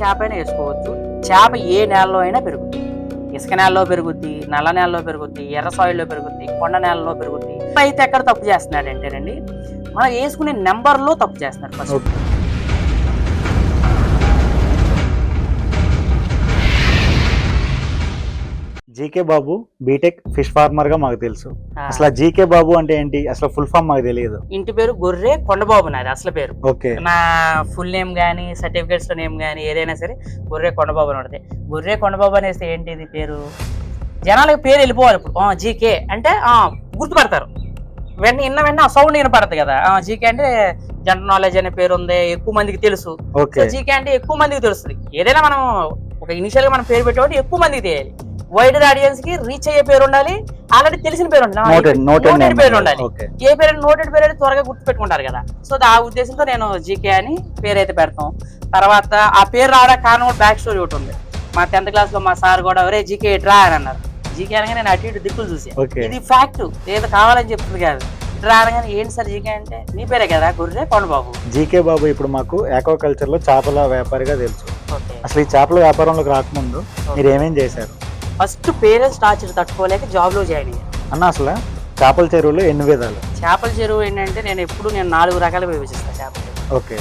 చేప అయినా వేసుకోవచ్చు. చేప ఏ నేలలో అయినా పెరుగుద్ది. ఇసుక నేలలో పెరుగుద్ది, నల్ల నేలలో పెరుగుద్ది, ఎర్ర సాయిల్లో పెరుగుద్ది, కొండ నేలలో పెరుగుద్ది. అయితే ఎక్కడ తప్పు చేస్తున్నాడంటేనండి, మనం వేసుకునే నెంబర్లో తప్పు చేస్తున్నాడు ఫస్ట్. జీకే బాబు బీటెక్ ఫిష్ ఫార్మర్ గా మాకు తెలుసు. ఆ, అసలు జీకే బాబు అంటే ఏంటి? అసలు ఫుల్ ఫామ్ మాకు తెలియదు. ఇంటి పేరు గొర్రె కొండబాబు, నాది అసలు పేరు. ఓకే. నా ఫుల్ నేమ్ కానీ సర్టిఫికేట్స్ లో నేమ్ కానీ ఏదైనా సరే గొర్రె కొండబాబు అని ఉంటుంది. గొర్రె కొండబాబు అనేసి ఏంటిది పేరు, జనాలకి పేరు వెళ్ళిపోవాలి. ఇప్పుడు జీకే అంటే గుర్తుపడతారు, వెంటనే ఆ సౌండ్ వినపడదు కదా. జీకే అంటే జనరల్ నాలెడ్జ్ అనే పేరు ఉంది, ఎక్కువ మందికి తెలుసు. సో జీకే అంటే ఎక్కువ మందికి తెలుస్తుంది. ఏదైనా మనం ఒక ఇనిషియల్ గా మనం పేరు పెట్టేవాటి ఎక్కువ మందికి తెలియాలి. వైడ్ ఆడియన్స్ కి రీచ్ అయ్యే పేరు ఉండాలి, ఆల్రెడీ తెలిసిన పేరు ఉండాలి, నోటెడ్ పేరు ఉండాలి. ఏ పేరు నోటెడ్ పేరు అయితే త్వరగా గుర్తు పెట్టుకుంటారు కదా. సో ఆ ఉద్దేశంతో నేను జీకే అని పేరు అయితే పెడతాం. తర్వాత ఆ పేరు రావడానికి కారణం బ్యాక్ స్టోరీ ఒకటి ఉంది. మా 10th క్లాస్ లో మా సార్ కూడా ఒరే జీకే డ్రా అని అన్నారు. జీకే అనగానే నేను అటు ఇటు దిక్కులు చూసాను. ఇది ఫ్యాక్ట్, ఏదో కావాలని చెప్తుంది కాదు. డ్రా అనగానే ఏంటి సార్ జీకే అంటే, నీ పేరే కదా గొర్రె కొండబాబు. జీకే బాబు ఇప్పుడు మాకు ఆక్వాకల్చర్ లో చేపల వ్యాపారిగా తెలుసు. అసలు ఈ చేపల వ్యాపారంలోకి రాకముందు మీరు ఏమేం చేశారు? ఫస్ట్ పేరెంట్స్ టార్చర్ తట్టుకోలేక జాబ్ లో జాయిన్ అయ్యాను అన్న. అసలు చేపల చెరువులు ఎన్ని విధాలు? చేపల చెరువు ఏంటంటే నేను 4 రకాలుగా విభజిస్తాను చేపల చెరువు. ఓకే.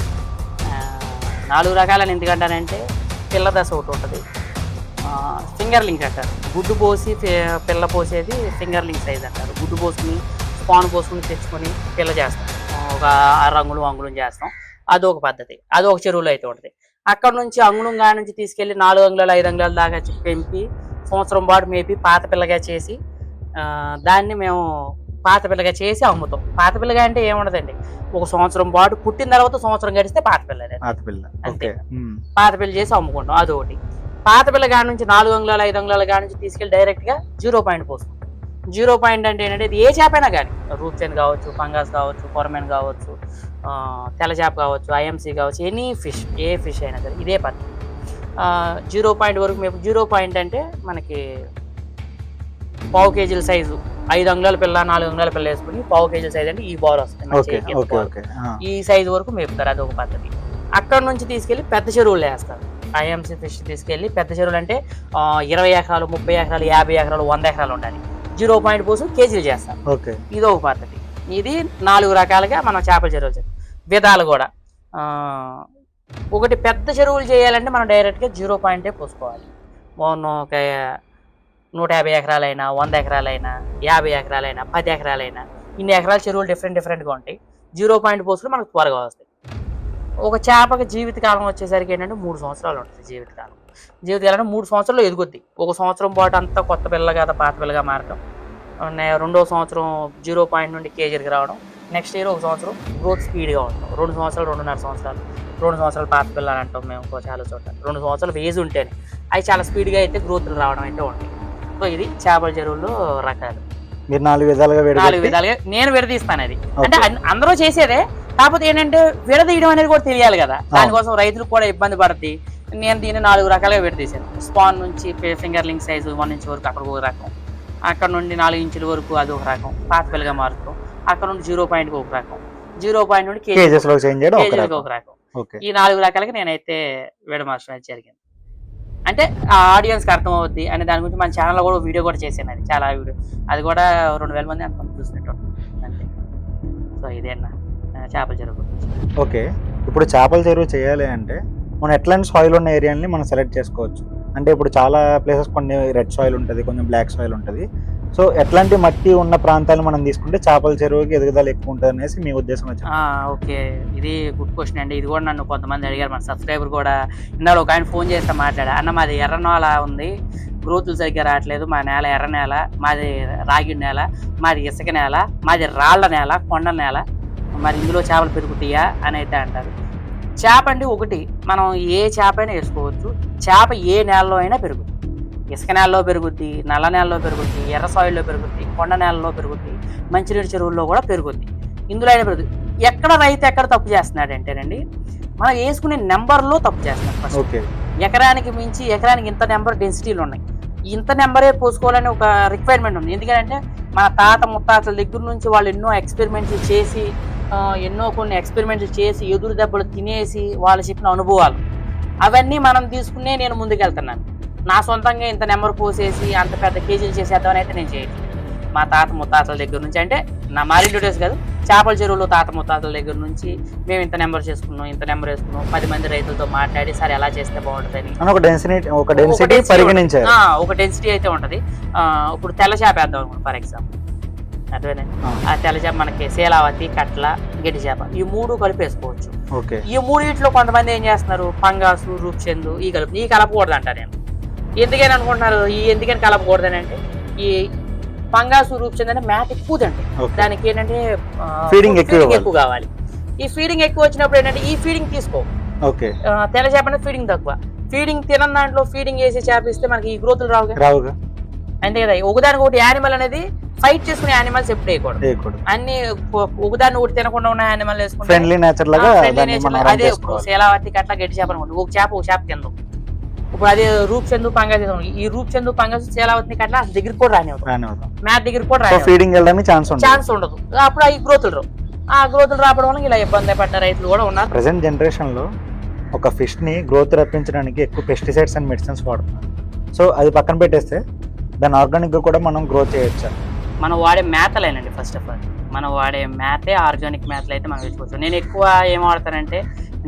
4 రకాలని ఎందుకంటానంటే, పిల్ల దశ ఒకటి ఉంటుంది, ఫింగర్లింగ్ అంటారు. గుడ్డు పోసి పిల్ల పోసేది ఫింగర్లింగ్ సైజ్ అంటారు. గుడ్డు పోసుకుని స్పాన్ పోసుకుని తెచ్చుకొని పిల్ల చేస్తాం, ఒక 6 అంగుళం చేస్తాం. అదొక పద్ధతి, అదొక చెరువులో అయితే ఉంటుంది. అక్కడ నుంచి అంగుళంగా నుంచి తీసుకెళ్ళి 4 అంగుళాలు 5 అంగుళాల దాకా పెంపి సంవత్సరం పాటు మేపి పాత పిల్లగా చేసి దాన్ని మేము పాత పిల్లగా చేసి అమ్ముతాం. పాత పిల్లగా అంటే ఏముండదండి, ఒక సంవత్సరం పాటు పుట్టిన తర్వాత సంవత్సరం గడిస్తే పాత పిల్ల అంతే. పాత పిల్ల చేసి అమ్ముకుంటాం, అదొకటి. పాత పిల్ల కాడ నుంచి 4 అంగుళాలు 5 అంగుళాల కాడ నుంచి తీసుకెళ్ళి డైరెక్ట్ గా 0 పాయింట్ పోసుకుంటాం. 0 పాయింట్ అంటే ఏంటంటే, ఇది ఏ చేప అయినా కానీ, రూప్చెన్ కావచ్చు, ఫంగస్ కావచ్చు, కొరమెన్ కావచ్చు, తెల్ల చేప కావచ్చు, ఐఎంసీ కావచ్చు, ఎనీ ఫిష్, ఏ ఫిష్ అయినా సరే ఇదే పద్ధతి. 0 పాయింట్ వరకు మేము 0 పాయింట్ అంటే మనకి 1/2 కేజీల సైజు, 5 అంగుళాల పిల్ల 4 అంగుళాల పిల్ల వేసుకుని 1/2 కేజీల సైజ్ అంటే ఈ బాల్ వస్తుంది, ఈ సైజు వరకు మేపుతారు, అదొక పద్ధతి. అక్కడ నుంచి తీసుకెళ్లి పెద్ద చెరువులు వేస్తారు. ఐఎంసీ ఫిష్ తీసుకెళ్లి పెద్ద చెరువులు అంటే 20 ఎకరాలు, 30 ఎకరాలు, 50 ఎకరాలు, 100 ఎకరాలు ఉండాలి. 0 పాయింట్ పోసు కేజీలు చేస్తాం, ఇదొక పద్ధతి. ఇది 4 రకాలుగా మనం చేపల చెరువులు విధాలు కూడా. ఒకటి పెద్ద చెరువులు చేయాలంటే మనం డైరెక్ట్గా 0 పాయింటే పోసుకోవాలి. ఒక 150 ఎకరాలైనా, 100 ఎకరాలైనా, 50 ఎకరాలైనా, 10 ఎకరాలైనా, ఇన్ని ఎకరాల చెరువులు డిఫరెంట్గా ఉంటాయి. 0 పాయింట్ పోసుకుని మనకు త్వరగా వస్తాయి. ఒక చేపకి జీవితకాలం వచ్చేసరికి ఏంటంటే 3 సంవత్సరాలు ఉంటుంది జీవితకాలం. 3 సంవత్సరాలు ఎదుగుద్ది. ఒక సంవత్సరం పాటు అంతా కొత్త పిల్లగా పాత పిల్లగా మారడం, 2వ సంవత్సరం 0 పాయింట్ నుండి కేజీకి రావడం, నెక్స్ట్ ఇయర్ 1 సంవత్సరం గ్రోత్ స్పీడ్గా ఉండడం, 2 సంవత్సరాలు 2.5 సంవత్సరాలు, 2 సంవత్సరాలు పాత పిల్లలు అంటాం మేము చాలా చోట. 2 సంవత్సరాలు ఏజ్ ఉంటేనే అవి చాలా స్పీడ్గా అయితే గ్రోత్లు రావడం అయితే ఉంటాయి. సో ఇది చేపల చెరువుల్లో రకాలు. మీరు 4 విధాలుగా నేను విడదీస్తాను. అది అంటే అందరూ చేసేదే, కాకపోతే ఏంటంటే విడదీయడం అనేది కూడా తెలియాలి కదా. దానికోసం రైతులకు కూడా ఇబ్బంది పడుతుంది. నేను దీన్ని 4 రకాలుగా విడదీశాను. స్పాన్ నుంచి ఫింగర్లింగ్ సైజు 1 ఇంచ్ వరకు అక్కడ ఒక రకం, అక్కడ నుండి 4 ఇంచుల వరకు అది ఒక రకం పాత పిల్లగా మారుతాం. అక్కడ నుండి 0 పాయింట్కి ఒక రకం, 0 పాయింట్ నుండి కేజీలకు ఒక రకం. ఈ 4 రకాలకి నేనైతే విడమార్చడం జరిగింది. అంటే ఆ ఆడియన్స్కి అర్థం అవుద్ది అనే దాని గురించి మన ఛానల్లో కూడా వీడియో కూడా చేశాను. అది చాలా వీడియో, అది కూడా 2000 మంది అంత చూసినట్టు అంతే. సో ఇదే అన్న చేపల చెరువు. ఓకే. ఇప్పుడు చేపల చెరువు చేయాలి అంటే మనం ఎట్లాంటి సాయిల్ ఉన్న ఏరియాని మనం సెలెక్ట్ చేసుకోవచ్చు? అంటే ఇప్పుడు చాలా ప్లేసెస్ కొన్ని రెడ్ సాయిల్ ఉంటుంది, కొంచెం బ్లాక్ సాయిల్ ఉంటుంది. సో ఎట్లాంటి మట్టి ఉన్న ప్రాంతాలు మనం తీసుకుంటే చేపల చెరువుకి ఎదుగుదల ఎక్కువ ఉంటుంది అనేసి మీ ఉద్దేశం వచ్చింది? ఓకే, ఇది గుడ్ క్వశ్చన్ అండి. ఇది కూడా నన్ను కొంతమంది అడిగారు, మన సబ్స్క్రైబర్ కూడా. ఇందాక ఒక ఆయన ఫోన్ చేస్తే మాట్లాడా, అన్న మాది ఎర్ర నేల ఉంది, గ్రోతులు సరిగ్గా రావట్లేదు, మా నేల ఎర్ర నేల, మాది రాగి నేల, మాది ఇసుక నేల, మాది రాళ్ల నేల, కొండ నేల, మరి ఇందులో చేపలు పెరుగుతాయా అని అయితే అంటారు. చేప అంటే ఒకటి, మనం ఏ చేప అయినా వేసుకోవచ్చు. చేప ఏ నేలలో అయినా పెరుగుద్ది. ఇసుక నేలలో పెరుగుద్ది, నల్ల నేలలో పెరుగుద్ది, ఎర్ర సాయిల్లో పెరుగుద్ది, కొండ నేలలో పెరుగుద్ది, మంచినీటి చెరువుల్లో కూడా పెరుగుద్ది. ఇందులో అయినా పెరుగుద్ది. ఎక్కడ రైతు ఎక్కడ తప్పు చేస్తున్నాడు అంటేనండి, మనం వేసుకునే నెంబర్లో తప్పు చేస్తున్నాడు ఫస్ట్. ఎకరానికి మించి ఎకరానికి ఇంత నెంబర్ డెన్సిటీలు ఉన్నాయి, ఇంత నెంబరే పోసుకోవాలని ఒక రిక్వైర్మెంట్ ఉంది. ఎందుకంటే మన తాత ముత్తాతల దగ్గర నుంచి వాళ్ళు ఎన్నో ఎక్స్పెరిమెంట్స్ చేసి ఎదురు దెబ్బలు తినేసి వాళ్ళు చెప్పిన అనుభవాలు, అవన్నీ మనం తీసుకునే నేను ముందుకెళ్తున్నాను. నా సొంతంగా ఇంత నెంబర్ పోసేసి అంత పెద్ద కేజీలు చేసేద్దామని అయితే నేను చేయట్లేదు. మా తాత ముత్తాతల దగ్గర నుంచి, అంటే నా మ్యారీడ్ డేస్ కాదు, చేపల చెరువులో తాత ముత్తాతల దగ్గర నుంచి మేము ఇంత నెంబర్ చేసుకున్నాం, ఇంత నెంబర్ వేసుకున్నాం, 10 మంది రైతులతో మాట్లాడి సరే ఎలా చేస్తే బాగుంటుందని ఒక డెన్సిటీ పరిగణించారు. ఒక డెన్సిటీ అయితే ఉంటది. ఇప్పుడు తెల్ల చేప వేద్దాం అనుకోండి ఫర్ ఎగ్జాంపుల్, అదేనండి. ఆ తెల్ల చేప మనకి శీలావతి, కట్ల, గట్టి చేప ఈ 3 కలిపేసుకోవచ్చు. ఈ 3 కొంతమంది ఏం చేస్తున్నారు, పంగాసు, రూప్చందు ఈ కలపకూడదు అంటారు. నేను ఎందుకని అనుకుంటున్నారు, ఎందుకని కలపకూడదని అంటే, ఈ పంగాసు, రూప్చంద్ అంటే మ్యాట్ ఎక్కువ తింటాయి, దానికి ఏంటంటే ఫీడింగ్ ఎక్కువ కావాలి. ఈ ఫీడింగ్ ఎక్కువ వచ్చినప్పుడు ఏంటంటే ఈ ఫీడింగ్ తీసుకో, తెల్ల చేప అనేది ఫీడింగ్ తక్కువ. ఫీడింగ్ తినని దాంట్లో ఫీడింగ్ వేసి చేప ఇస్తే మనకి ఈ గ్రోతులు రావుగా. అంతే కదా. ఒకదానికి ఒకటి యానిమల్ అనేది ఫైట్ చేసుకునే యానిమల్స్ ఎప్పుడు వేయకూడదు. అన్ని ఒకదాన్ని ఒకటి తినకుండా ఉన్న యానిమల్ వేసుకుంటే అదే. శీలావతి, కట్ల, గట్టి చేప అనుకోండి, ఒక చేప తిందాం. ఇప్పుడు అదే రూప్చందు, పంగాసు, ఈ రూప్చందు, పంగాసు, శీలావతిని కట్ల దగ్గరికి కూడా రానివ్వదు, మ్యాట్ దగ్గరికి కూడా రాని ఛాన్స్ ఉండదు. అప్పుడు ఈ గ్రోతులు రావు. ఆ గ్రోతులు రావడం వల్ల ఇలా ఇబ్బంది పడ్డ రైతులు కూడా ఉన్నారు. ప్రెసెంట్ జనరేషన్ లో ఒక ఫిష్ ని గ్రోత్ రప్పించడానికి ఎక్కువ పెస్టిసైడ్స్ అండ్ మెడిసిన్స్ వాడుతున్నారు. సో అది పక్కన పెట్టేస్తే దాని ఆర్గానిక్ గా కూడా మనం గ్రోత్ చేయొచ్చు. మనం వాడే మేతలేనండి. ఫస్ట్ ఆఫ్ ఆల్ మనం వాడే మేతే ఆర్గానిక్ మేతలు అయితే మనం వేసుకోవచ్చు. నేను ఎక్కువ ఏం వాడతానంటే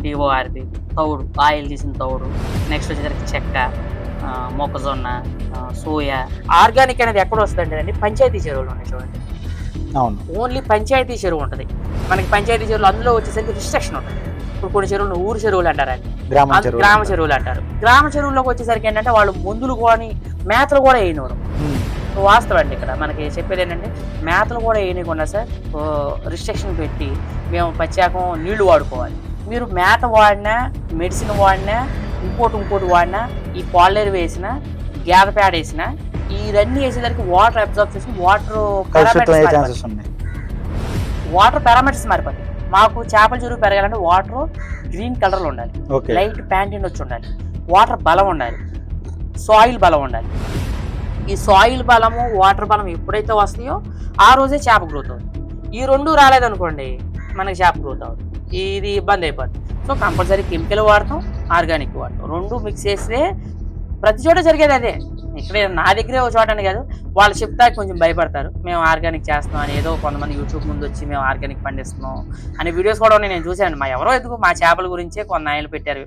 డిఓఆర్ది, తౌడు, ఆయిల్ తీసిన తౌడు, నెక్స్ట్ వచ్చేసరికి చెక్క, మొక్కజొన్న, సోయా. ఆర్గానిక్ అనేది ఎక్కడ వస్తుంది అంటే పంచాయతీ చెరువులు ఉన్నాయి చూడండి. ఓన్లీ పంచాయతీ చెరువు ఉంటుంది మనకి. పంచాయతీ చెరువులు అందులో వచ్చేసరికి రిస్ట్రిక్షన్ ఉంటుంది. ఇప్పుడు కొన్ని చెరువులు ఊరు చెరువులు అంటారండి, గ్రామ చెరువులు అంటారు. గ్రామ చెరువుల్లోకి వచ్చేసరికి ఏంటంటే వాళ్ళు మందులు కానీ మేతలు కూడా వేయనివ్వరు. వాస్తవం అండి. ఇక్కడ మనకి చెప్పేది ఏంటంటే మేతలు కూడా వేయకుండా సార్ రిస్ట్రిక్షన్ పెట్టి మేము ప్రత్యేకం నీళ్లు వాడుకోవాలి. మీరు మేత వాడినా, మెడిసిన్ వాడినా, ఇంకోటి వాడినా, ఈ పాలేరు వేసినా, గేదె పేడ వేసినా, ఇవన్నీ వేసేసరికి వాటర్ అబ్జర్వ్ చేసి వాటర్ పారామీటర్స్ మారిపోతాయి. మాకు చేపల చెరువు పెరగాలంటే వాటర్ గ్రీన్ కలర్లో ఉండాలి, లైట్ ప్యాంటీన్ వచ్చి ఉండాలి, వాటర్ బలం ఉండాలి, సాయిల్ బలం ఉండాలి. ఈ సాయిల్ బలము, వాటర్ బలం ఎప్పుడైతే వస్తాయో ఆ రోజే చేప గ్రోత్ అవుతుంది. ఈ 2 రాలేదనుకోండి మనకి చేప గ్రోత్ అవుతుంది. ఇది ఇబ్బంది అయిపోతుంది. సో కంపల్సరీ కెమికల్ వాడతాం, ఆర్గానిక్ వాడతాం, 2 మిక్స్ చేస్తే ప్రతి చోట జరిగేది అదే. ఇక్కడే నా దగ్గరే ఒక చోట అని కాదు, వాళ్ళు చెప్తా కొంచెం భయపడతారు. మేము ఆర్గానిక్ చేస్తున్నాం అని. ఏదో కొంతమంది యూట్యూబ్ ముందు వచ్చి మేము ఆర్గానిక్ పండిస్తున్నాం అనే వీడియోస్ కూడా నేను చూశాను. ఎందుకు మా చేపల గురించే కొన్ని ఆయనలు పెట్టారు,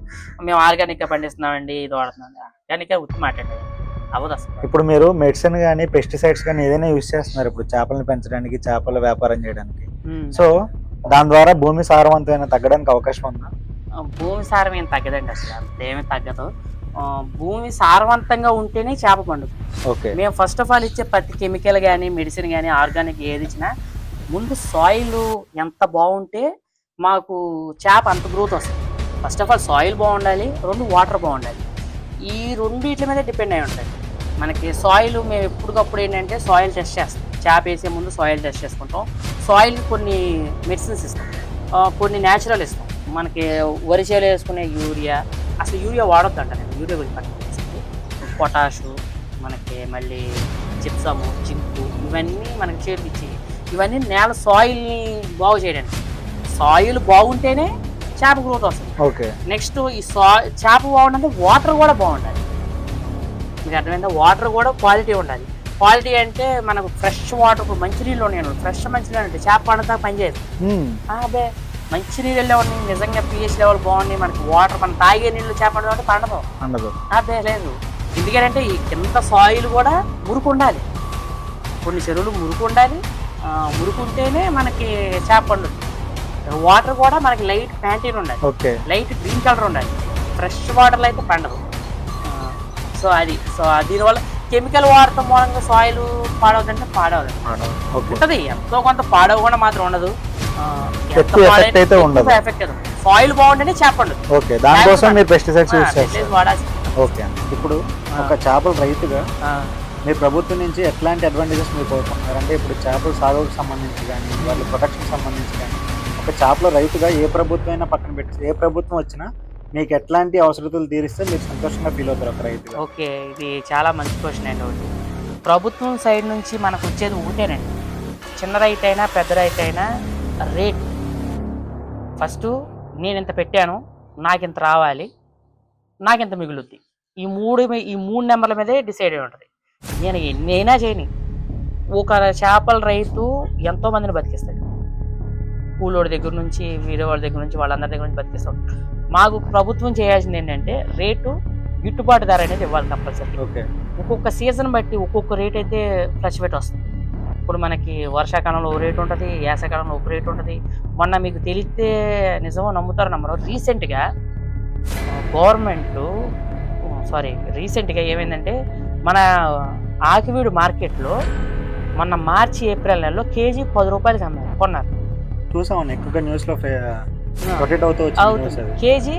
మేము ఆర్గానిక్గా పండిస్తున్నామండి, ఇది వాడుతున్నాం. ఆర్గానిక్గా ఉత్తి మాట్లాడారు అవ్వదు అసలు. ఇప్పుడు మీరు మెడిసిన్ కానీ పెస్టిసైడ్స్ కానీ ఏదైనా యూజ్ చేస్తున్నారు ఇప్పుడు చేపలను పెంచడానికి, చేపల వ్యాపారం చేయడానికి. సో దాని ద్వారా భూమి సారవంతమైన తగ్గడానికి అవకాశం ఉందా? భూమి సారం ఏం తగ్గదండి, అసలు అంతేమీ తగ్గదు. భూమి సారవంతంగా ఉంటేనే చేప పండుతుంది. మేము ఫస్ట్ ఆఫ్ ఆల్ ఇచ్చే ప్రతి కెమికల్ కానీ, మెడిసిన్ కానీ, ఆర్గానిక్ ఏది ఇచ్చినా ముందు సాయిల్ ఎంత బాగుంటే మాకు చేప అంత గ్రోత్ వస్తుంది. ఫస్ట్ ఆఫ్ ఆల్ సాయిల్ బాగుండాలి, 2 వాటర్ బాగుండాలి. ఈ 2 వీటి మీద డిపెండ్ అయి ఉంటుంది మనకి. సాయిల్ మేము ఎప్పటికప్పుడు ఏంటంటే సాయిల్ టెస్ట్ చేస్తాం. చేప వేసే ముందు సాయిల్ టెస్ట్ చేసుకుంటాం. సాయిల్ కొన్ని మెడిసిన్స్ ఇస్తాం, కొన్ని న్యాచురల్ ఇస్తాం. మనకి వరి చేలు వేసుకునే యూరియా, అసలు యూరియా వాడొద్దు అంట. నేను యూరియా గురించి పట్టుకొచ్చేసి పొటాషు, మనకి మళ్ళీ జిప్సము, జింకు, ఇవన్నీ మనకి చేతికి ఇవన్నీ నేల సాయిల్ని బాగు చేయడానికి. సాయిల్ బాగుంటేనే చేప గ్రోత్ వస్తుంది. నెక్స్ట్ ఈ చేప బాగుండాలంటే వాటర్ కూడా బాగుండాలి. మీకు అర్థమైందా? వాటర్ కూడా క్వాలిటీ ఉండాలి. క్వాలిటీ అంటే మనకు ఫ్రెష్ వాటర్. ఇప్పుడు మంచినీళ్ళు ఉన్నాయి, ఫ్రెష్ మంచినీళ్ళు అంటే చేప పండుతా పనిచేయదు. అదే మంచినీళ్ళలో ఉన్నాయి, నిజంగా పిహెచ్ లెవెల్ బాగున్నాయి, మనకి వాటర్ మనం తాగే నీళ్ళు చేప పండదు. అదే లేదు. ఎందుకంటే ఈ కింద సాయిల్ కూడా మురుకు ఉండాలి. కొన్ని చెరువులు మురుకు ఉండాలి, మురుకుంటేనే మనకి చేప పండుతుంది. వాటర్ కూడా మనకి లైట్ ప్యాంటీన్ ఉండాలి, లైట్ గ్రీన్ కలర్ ఉండాలి. ఫ్రెష్ వాటర్లో అయితే పండదు. సో దీనివల్ల కెమికల్ వాడటం మూలంగా సాయిల్ పాడవదంటే పాడవదు ఉంటుంది. ఎంతో కొంత పాడవకుండా మాత్రం ఉండదు, ఎఫెక్ట్ అవుతుంది. సాయిల్ బాగుంటేనే చేపండు. దానికోసం మీరు పెస్టిసైడ్స్ వాడాల్సి. ఇప్పుడు ఒక చేపల రైతుగా మీరు ప్రభుత్వం నుంచి ఎట్లాంటి అడ్వాంటేజెస్ మీరు కోరుకుంటున్నారు? అంటే ఇప్పుడు చేపల సాగుకు సంబంధించి కానీ, వాళ్ళ ప్రొటెక్షన్ సంబంధించి కానీ, ఒక చేపల రైతుగా ఏ ప్రభుత్వం అయినా పక్కన పెట్టి ఏ ప్రభుత్వం వచ్చినా మీకు ఎట్లాంటి అవసరతలు తీరిస్తే మీరు సంతోషంగా ఫీల్ అవుతారు ఒక రైతు? ఓకే, ఇది చాలా మంచి క్వశ్చన్ అండి. ఒకటి ప్రభుత్వం సైడ్ నుంచి మనకు వచ్చేది ఒకటేనండి, చిన్న రైతు అయినా పెద్ద రైతు అయినా రేట్. ఫస్ట్ నేను ఇంత పెట్టాను, నాకు ఇంత రావాలి, నాకు ఎంత మిగులుద్ది. ఈ మూడు నెంబర్ల మీదే డిసైడ్ అయి ఉంటుంది. నేను ఎన్నైనా చేయని, ఒక చేపల రైతు ఎంతో మందిని బతికిస్తాడు. కూలోడి దగ్గర నుంచి, వేరే వాళ్ళ దగ్గర నుంచి, వాళ్ళందరి దగ్గర నుంచి బతికిస్తాడు. మాకు ప్రభుత్వం చేయాల్సింది ఏంటంటే రేటు గిట్టుబాటు ధర అనేది ఇవ్వాలి కంపల్సరీ. ఒక్కొక్క సీజన్ బట్టి ఒక్కొక్క రేట్ అయితే ఫ్లక్చువేట్ వస్తుంది. ఇప్పుడు మనకి వర్షాకాలంలో ఒక రేటు ఉంటుంది, వేసవకాలంలో ఒక రేటు ఉంటుంది. మొన్న మీకు తెలిస్తే నిజమో నమ్ముతారో నమ్మరో, రీసెంట్గా ఏమైందంటే మన ఆకివీడు మార్కెట్లో మొన్న మార్చి ఏప్రిల్ నెలలో కేజీ 10 రూపాయలకి కొన్నారు. చూసామని ఎక్కువగా న్యూస్లో రొటేట్ అవుతుంది. కేజీ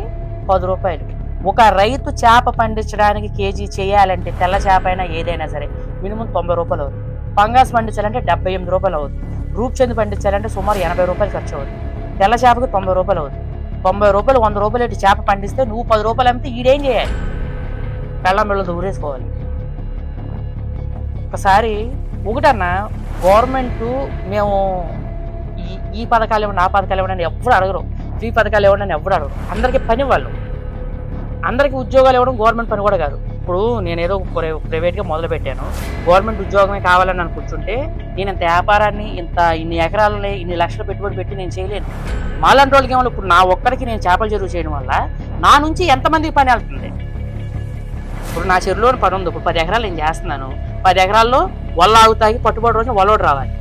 10 రూపాయలు. ఒక రైతు చేప పండించడానికి కేజీ చేయాలంటే, తెల్ల చేప అయినా ఏదైనా సరే మినిమం 90 రూపాయలు అవుతుంది. పంగాస్ పండించాలంటే 78 రూపాయలు అవుతుంది. రూప్చంద్ పండించాలంటే సుమారు 80 రూపాయలు ఖర్చు అవుతుంది. తెల్ల చేపకి 90 రూపాయలు అవుతుంది. 90 రూపాయలు 100 రూపాయలు ఇటు చేప పండిస్తే నువ్వు 10 రూపాయలు అమ్మితే ఈడేం చేయాలి? పెళ్ళం బిళ్ళ దూరేసుకోవాలి. ఒకసారి ఒకటన్నా గవర్నమెంట్ మేము ఈ పథకాలు ఇవ్వండి, ఆ పథకాలు ఇవ్వండి అని ఎవ్వరు అడగరు. ఫ్రీ పథకాలు ఇవ్వండి అని ఎవ్వరు అడగరు. అందరికీ పని వాళ్ళు, అందరికీ ఉద్యోగాలు ఇవ్వడం గవర్నమెంట్ పని కూడా కాదు. ఇప్పుడు నేను ఏదో ప్రైవేట్గా మొదలు పెట్టాను, గవర్నమెంట్ ఉద్యోగమే కావాలని అని కూర్చుంటే నేను ఇంత వ్యాపారాన్ని ఇన్ని ఎకరాలని ఇన్ని లక్షలు పెట్టుబడి పెట్టి నేను చేయలేను. మాలాంటి వాళ్ళకి ఏమన్నా ఇప్పుడు నా ఒక్కడికి నేను చేపల చెరువు చేయడం వల్ల నా నుంచి ఎంతమందికి పని వెళ్తుంది? ఇప్పుడు నా చెరువులో పని ఉంది. ఇప్పుడు 10 ఎకరాలు నేను చేస్తున్నాను. 10 ఎకరాల్లో వల్ల ఆగుతాగి పట్టుబడి రోజున వల్లోడు రావాలి,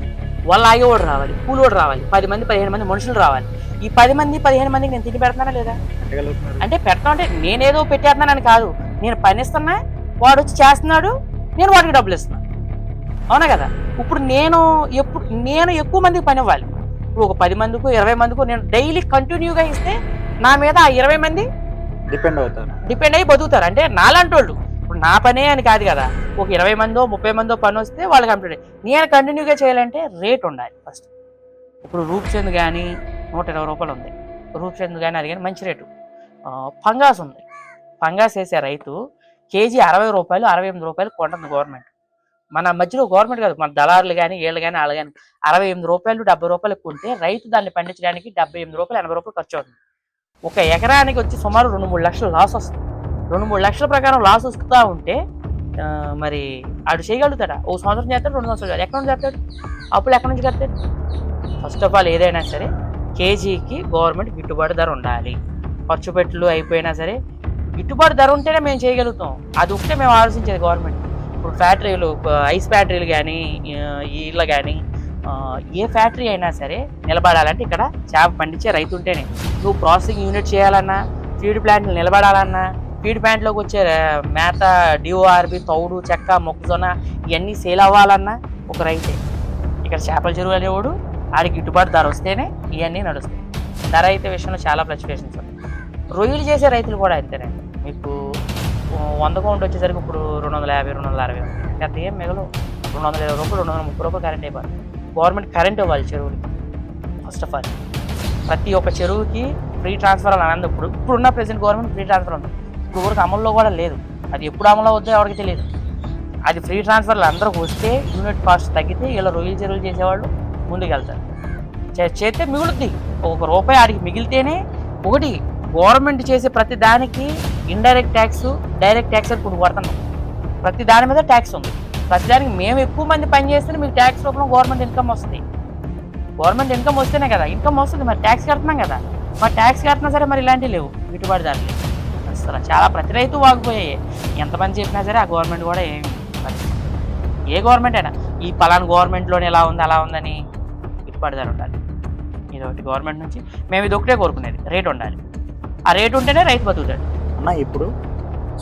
వల్ల ఆగేవాడు రావాలి, కూలోడు రావాలి, 10 మంది 15 మంది మనుషులు రావాలి. ఈ 10 మంది 15 మందికి నేను తిండి పెడుతున్నానా లేదా? అంటే పెడతాం అంటే నేనేదో పెట్టేస్తున్నానని కాదు, నేను పని ఇస్తున్నా, వాడు వచ్చి చేస్తున్నాడు, నేను వాడికి డబ్బులు ఇస్తున్నాను. అవునా కదా? ఇప్పుడు నేను ఎక్కువ మందికి పని ఇవ్వాలి. ఇప్పుడు ఒక 10 మందికో 20 మందికో నేను డైలీ కంటిన్యూగా ఇస్తే నా మీద ఆ 20 మంది డిపెండ్ అయ్యి బతుకుతారు. అంటే నాలాంటి వాళ్ళు. ఇప్పుడు నా పనే అని కాదు కదా, ఒక 20 మందో 30 మందో పని వస్తే వాళ్ళు కంప్లీట్. నేను కంటిన్యూగా చేయాలంటే రేట్ ఉండాలి ఫస్ట్. ఇప్పుడు రూప్చంద్ కానీ 120 రూపాయలు ఉంది, రూప్చంద్ కానీ అది కానీ మంచి రేటు. పంగాస్ ఉంది, పంగాస్ వేసే రైతు కేజీ 60 రూపాయలు 68 రూపాయలు కొంటుంది గవర్నమెంట్. మన మధ్యలో గవర్నమెంట్ కాదు, మన దళారులు కానీ వీళ్ళు కానీ వాళ్ళు కానీ 68 రూపాయలు 70 రూపాయలు ఎక్కువ ఉంటే రైతు దాన్ని పండించడానికి 78 రూపాయలు 80 రూపాయలు ఖర్చు అవుతుంది. ఒక ఎకరానికి వచ్చి సుమారు 2-3 లక్షలు లాస్ వస్తుంది. 2-3 లక్షల ప్రకారం లాస్ వస్తూ ఉంటే మరి ఆడు చేయగలుగుతాడా? ఓ సంవత్సరం చేస్తాడు, 2 సంవత్సరాలు ఎక్కడ నుంచి చేస్తాడు? అప్పులు ఎక్కడి నుంచి కడతాడు? ఫస్ట్ ఆఫ్ ఆల్ ఏదైనా సరే కేజీకి గవర్నమెంట్ గిట్టుబాటు ధర ఉండాలి. ఖర్చు పెట్టులు అయిపోయినా సరే గిట్టుబాటు ధర ఉంటేనే మేము చేయగలుగుతాం. అది ఒకటే మేము ఆలోచించేది గవర్నమెంట్. ఇప్పుడు ఫ్యాక్టరీలు, ఐస్ ఫ్యాక్టరీలు కానీ ఇళ్ళ కానీ ఏ ఫ్యాక్టరీ అయినా సరే నిలబడాలంటే ఇక్కడ చేప పండించే రైతు ఉంటేనే. నువ్వు ప్రాసెసింగ్ యూనిట్ చేయాలన్నా, ఫీడ్ ప్లాంట్లు నిలబడాలన్నా, ఫీడ్ ప్లాంట్లోకి వచ్చే మేత, డిఓఆర్బి, తౌడు, చెక్క, మొక్కజొన్న ఇవన్నీ సేల్ అవ్వాలన్నా ఒక రైతే. ఇక్కడ చేపల చెరువు అనేవాడు ఆడికి గిట్టుబాటు ధర వస్తేనే ఇవన్నీ నడుస్తాయి. ధర అయితే విషయంలో చాలా ఫ్లక్చువేషన్స్ ఉంటాయి. రొయ్యలు చేసే రైతులు కూడా అంతేనండి. మీకు 100 కౌంట్ వచ్చేసరికి ఇప్పుడు 250, 260 పెద్ద ఏం మిగలవు. 220 రూపాయలు, 230 రూపాయలు కరెంట్ అయిపోతుంది. గవర్నమెంట్ కరెంట్ ఇవ్వాలి చెరువులకి ఫస్ట్ ఆఫ్ ఆల్. ప్రతి ఒక్క చెరువుకి ఫ్రీ ట్రాన్స్ఫర్ అని అన్నది ఇప్పుడున్న ప్రెసెంట్ గవర్నమెంట్ ఫ్రీ ట్రాన్స్ఫర్ ఉంది. ఇప్పుడు వరకు అమల్లో కూడా లేదు. అది ఎప్పుడు అమలు అవుతుందో ఎవరికి తెలియదు. అది ఫ్రీ ట్రాన్స్ఫర్లు అందరికి వస్తే యూనిట్ కాస్ట్ తగ్గితే ఇలా రొయ్యలు చెరువులు చేసేవాళ్ళు ముందుకు వెళ్తారు. చేస్తే మిగులుద్ది. ₹1 ఆడికి మిగిలితేనే. ఒకటి గవర్నమెంట్ చేసే ప్రతి దానికి ఇండైరెక్ట్ ట్యాక్స్, డైరెక్ట్ ట్యాక్స్ అని ఇప్పుడు పడుతున్నాం. ప్రతి దాని మీద ట్యాక్స్ ఉంది. ప్రతి దానికి మేము ఎక్కువ మంది పని చేస్తేనే మీకు ట్యాక్స్ రూపంలో గవర్నమెంట్ ఇన్కమ్ వస్తుంది. గవర్నమెంట్ ఇన్కమ్ వస్తేనే కదా ఇన్కమ్ వస్తుంది. మరి ట్యాక్స్ కడుతున్నాం కదా, మరి ట్యాక్స్ కట్టినా సరే మరి ఇలాంటివి లేవు, గిట్టుబాటు ధరలు అసలు చాలా. ప్రతి రైతు వాగిపోయాయి. ఎంతమంది చెప్పినా సరే ఆ గవర్నమెంట్ కూడా ఏ గవర్నమెంట్ అయినా ఈ పలానా గవర్నమెంట్లోనే ఎలా ఉంది అలా ఉందని గిట్టుబాటు ధర ఉండాలి. ఇది ఒకటి గవర్నమెంట్ నుంచి మేము ఇది ఒకటే కోరుకునేది, రేట్ ఉండాలి. ఆ రేట్ ఉంటేనే రైతు బతుకుతాడు. అన్న ఇప్పుడు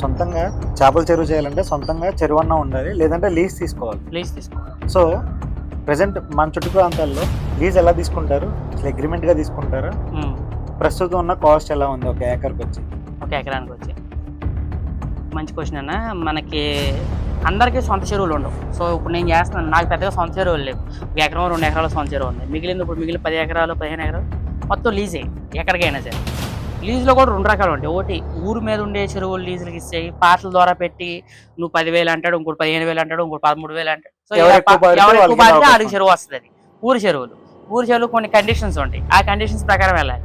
సొంతంగా చేపల చెరువు చేయాలంటే సొంతంగా చెరువు అన్న ఉండాలి, లేదంటే లీజ్ తీసుకోవాలి. సో ప్రెసెంట్ మన చుట్టూ ప్రాంతాల్లో లీజ్ ఎలా తీసుకుంటారు? అసలు అగ్రిమెంట్గా తీసుకుంటారా? ప్రస్తుతం ఉన్న కాస్ట్ ఎలా ఉంది ఒక ఎకరానికి వచ్చి? మంచి క్వశ్చన్ అన్న. మనకి అందరికీ సొంత చెరువులు ఉండవు. సో ఇప్పుడు నేను చేస్తున్నాను, నాకు పెద్దగా సొంత చెరువులు లేవు. 1 ఎకరం 2 ఎకరాల సొంత చెరువు ఉంది. మిగిలిన 10 ఎకరాలు 15 ఎకరాలు మొత్తం లీజే. ఎక్కడికైనా సరే లీజులో కూడా 2 రకాలు ఉంటాయి. ఒకటి ఊరు మీద ఉండే చెరువులు లీజులకి ఇస్తాయి, పాటల ద్వారా పెట్టి నువ్వు 10,000 అంటాడు, ఇంకోటి 15,000 అంటాడు, ఇంకోటి 13,000 అంటాడు. సో ఎవరు ఎక్కువ పడితే ఆడికి చెరువు వస్తుంది. అది ఊరు చెరువులు కొన్ని కండిషన్స్ ఉంటాయి. ఆ కండిషన్స్ ప్రకారం వెళ్ళాలి.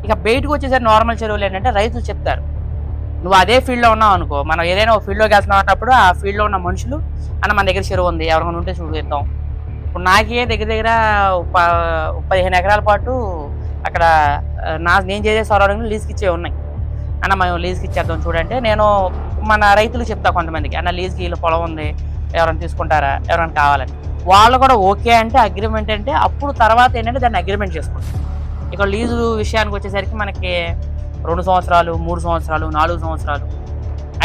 ఇక బయటకు వచ్చేసరి నార్మల్ చెరువులు ఏంటంటే రైతులు చెప్తారు, నువ్వు అదే ఫీల్డ్లో ఉన్నావు అనుకో, మనం ఏదైనా ఒక ఫీల్డ్లోకి వెళ్తున్నాం అన్నప్పుడు ఆ ఫీల్డ్లో ఉన్న మనుషులు అన్న మన దగ్గర చెరువు ఉంది ఎవరికైనా ఉంటే చూపిద్దాం. ఇప్పుడు నాకే దగ్గర దగ్గర 15 ఎకరాల పాటు అక్కడ నేను చేసే సరౌండింగ్లో లీజ్కి ఇచ్చే ఉన్నాయి. అన్న మేము లీజ్కి ఇచ్చేద్దాం చూడంటే, నేను మన రైతులు చెప్తా కొంతమందికి, అన్న లీజ్కి వీళ్ళు పొలం ఉంది ఎవరైనా తీసుకుంటారా, ఎవరైనా కావాలని. వాళ్ళు కూడా ఓకే అంటే అగ్రిమెంట్ అంటే అప్పుడు తర్వాత ఏంటంటే దాన్ని అగ్రిమెంట్ చేసుకుంటాం. ఇక లీజు విషయానికి వచ్చేసరికి మనకి 2 సంవత్సరాలు, 3 సంవత్సరాలు, 4 సంవత్సరాలు,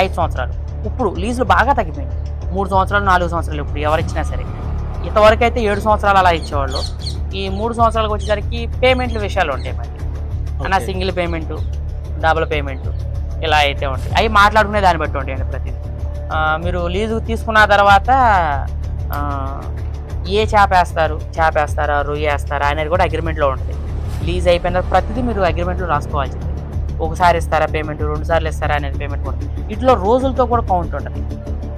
5 సంవత్సరాలు. ఇప్పుడు లీజులు బాగా తగ్గిపోయింది. 3 సంవత్సరాలు, 4 సంవత్సరాలు ఇప్పుడు ఎవరిచ్చినా సరే. ఇంతవరకు అయితే 7 సంవత్సరాలు అలా ఇచ్చేవాళ్ళు. ఈ 3 సంవత్సరాలకు వచ్చేసరికి పేమెంట్ల విషయాలు ఉంటాయి మరి. అన్న సింగిల్ పేమెంటు, డబుల్ పేమెంటు ఇలా అయితే ఉంటాయి. అవి మాట్లాడుకునే దాన్ని బట్టి ఉంటాయండి ప్రతిదీ. మీరు లీజు తీసుకున్న తర్వాత ఏ చేపేస్తారా, రొయ్య వేస్తారా అనేది కూడా అగ్రిమెంట్లో ఉంటుంది. లీజ్ అయిపోయిన తర్వాత ప్రతిదీ మీరు అగ్రిమెంట్లో రాసుకోవాల్సింది. ఒకసారి ఇస్తారా పేమెంట్, 2 సార్లు ఇస్తారా అనేది పేమెంట్ కూడా. ఇట్లా రోజులతో కూడా కౌంట్ ఉంటుంది.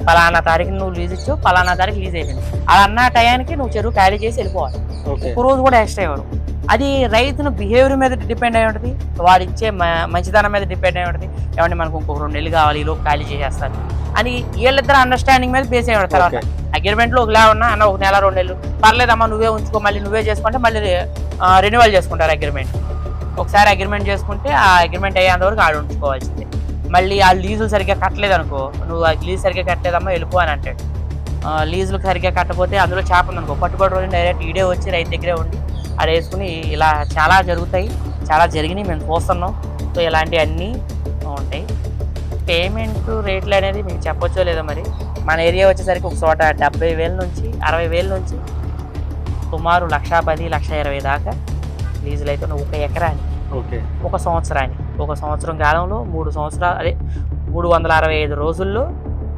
పలానా తారీఖు నువ్వు లీజ్ ఇచ్చావు, పలానా తారీఖు లీజ్ అయిపోయింది. అలా అన్న టయానికి నువ్వు చెరువు ఖాళీ చేసి వెళ్ళిపోవాలి. ఒక రోజు కూడా ఎక్స్ట్రా ఇవ్వరు. అది రైతును బిహేవియర్ మీద డిపెండ్ అయి ఉంటుంది, వాడు ఇచ్చే మంచితనం మీద డిపెండ్ అయి ఉంటుంది. ఏమంటే మనకు ఇంకొక 2 నెలలు కావాలి, ఈలోపు ఖాళీ చేసేస్తారు అని వీళ్ళిద్దరు అండర్స్టాండింగ్ మీద బేస్ అయి ఉంటుంది. తర్వాత అగ్రిమెంట్లో ఒకలా ఉన్నా అన్న 1 నెల 2 నెలలు పర్లేదమ్మా నువ్వే ఉంచుకో, మళ్ళీ నువ్వే చేసుకుంటే మళ్ళీ రెన్యువల్ చేసుకుంటారు అగ్రిమెంట్. ఒకసారి అగ్రిమెంట్ చేసుకుంటే ఆ అగ్రిమెంట్ అయ్యేంత వరకు ఆడు ఉంచుకోవాల్సిందే. మళ్ళీ ఆ లీజులు సరిగ్గా కట్టలేదు అనుకో, నువ్వు ఆ లీజు సరిగ్గా కట్టలేదమ్మా వెళ్ళిపో అని అంటాడు. లీజులు సరిగ్గా కట్టకపోతే అందులో చేప ఉందనుకో, పట్టుబడి రోజు డైరెక్ట్ ఈడే వచ్చి రైతు దగ్గరే ఉండి అది వేసుకుని ఇలా చాలా జరుగుతాయి, చాలా జరిగినాయి, మేము చూస్తున్నాం. సో ఇలాంటివన్నీ ఉంటాయి. పేమెంట్ రేట్లు అనేది మీకు చెప్పొచ్చో లేదో మరి. మన ఏరియా వచ్చేసరికి ఒక చోట 70,000 నుంచి 60,000 నుంచి సుమారు 1,10,000, 1,20,000 దాకా లీజులు అయితే ఒక ఎకరానికి, ఒక సంవత్సరం కాలంలో 3 సంవత్సరాలు, అదే 365 రోజుల్లో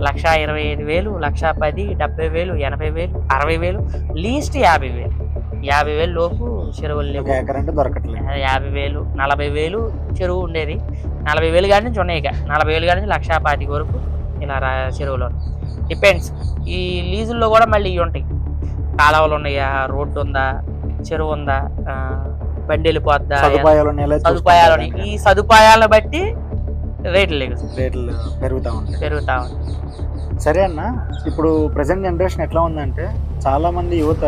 1,25,000, 1,10,000, 70,000, 80,000, 60,000, లీస్ట్ 50,000 లోపు చెరువులు లేవు. 50,000, 40,000 చెరువు ఉండేది. 40,000 కాడి నుంచి ఉన్నాయి. ఇక 40,000 కాడి నుంచి 1,25,000 వరకు ఇలా చెరువులో డిపెండ్స్. ఈ లీజుల్లో కూడా మళ్ళీ ఇవి ఉంటాయి. కాలువలు ఉన్నాయా, రోడ్డు ఉందా, చెరువు ఉందా, బండి వెళ్ళిపోద్దా, సదుపాయాలు. ఈ సదుపాయాలను బట్టి రేట్లు పెరుగుతూ ఉంటాయి. సరే అన్న, ఇప్పుడు ప్రజెంట్ జనరేషన్ ఎట్లా ఉందంటే చాలా మంది యువత